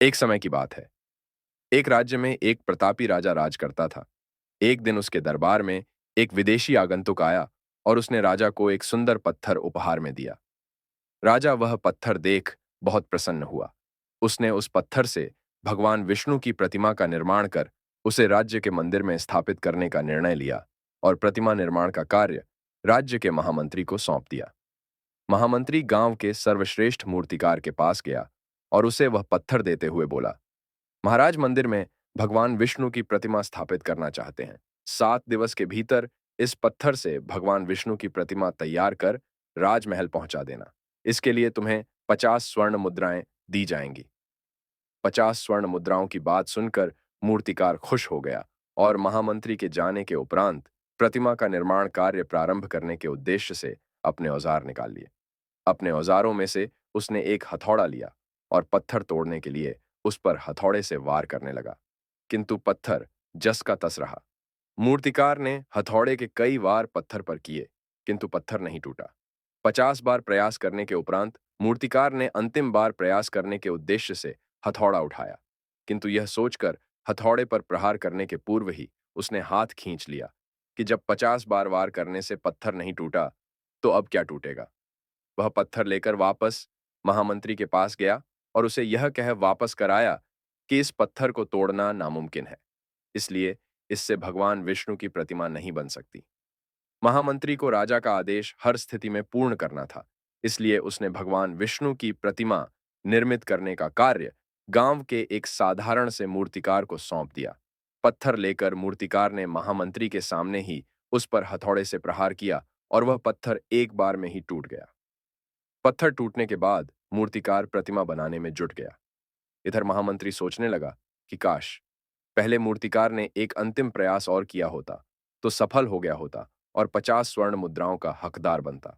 एक समय की बात है। एक राज्य में एक प्रतापी राजा राज करता था। एक दिन उसके दरबार में एक विदेशी आगंतुक आया और उसने राजा को एक सुंदर पत्थर उपहार में दिया। राजा वह पत्थर देख बहुत प्रसन्न हुआ। उसने उस पत्थर से भगवान विष्णु की प्रतिमा का निर्माण कर उसे राज्य के मंदिर में स्थापित करने का निर्णय लिया और प्रतिमा निर्माण का कार्य राज्य के महामंत्री को सौंप दिया। महामंत्री गांव के सर्वश्रेष्ठ मूर्तिकार के पास गया और उसे वह पत्थर देते हुए बोला, महाराज, मंदिर में भगवान विष्णु की प्रतिमा स्थापित करना चाहते हैं। 7 दिवस के भीतर इस पत्थर से भगवान विष्णु की प्रतिमा तैयार कर राजमहल पहुंचा देना। इसके लिए तुम्हें 50 स्वर्ण मुद्राएं दी जाएंगी। 50 स्वर्ण मुद्राओं की बात सुनकर मूर्तिकार खुश हो गया और महामंत्री के जाने के उपरांत प्रतिमा का निर्माण कार्य प्रारंभ करने के उद्देश्य से अपने औजार निकाल लिए। अपने औजारों में से उसने एक हथौड़ा लिया और पत्थर तोड़ने के लिए उस पर हथौड़े से वार करने लगा, किंतु पत्थर जस का तस रहा। मूर्तिकार ने हथौड़े के कई वार पत्थर पर किए, किंतु पत्थर नहीं टूटा। 50 बार प्रयास करने के उपरांत मूर्तिकार ने अंतिम बार प्रयास करने के उद्देश्य से हथौड़ा उठाया, किंतु यह सोचकर हथौड़े पर प्रहार करने के पूर्व ही उसने हाथ खींच लिया कि जब 50 बार वार करने से पत्थर नहीं टूटा, तो अब क्या टूटेगा। वह पत्थर लेकर वापस महामंत्री के पास गया और उसे यह कह वापस कराया कि इस पत्थर को तोड़ना नामुमकिन है, इसलिए इससे भगवान विष्णु की प्रतिमा नहीं बन सकती। महामंत्री को राजा का आदेश हर स्थिति में पूर्ण करना था, इसलिए उसने भगवान विष्णु की प्रतिमा निर्मित करने का कार्य गांव के एक साधारण से मूर्तिकार को सौंप दिया। पत्थर लेकर मूर्तिकार ने महामंत्री के सामने ही उस पर हथौड़े से प्रहार किया और वह पत्थर एक बार में ही टूट गया। पत्थर टूटने के बाद मूर्तिकार प्रतिमा बनाने में जुट गया। इधर महामंत्री सोचने लगा कि काश पहले मूर्तिकार ने एक अंतिम प्रयास और किया होता तो सफल हो गया होता और 50 स्वर्ण मुद्राओं का हकदार बनता।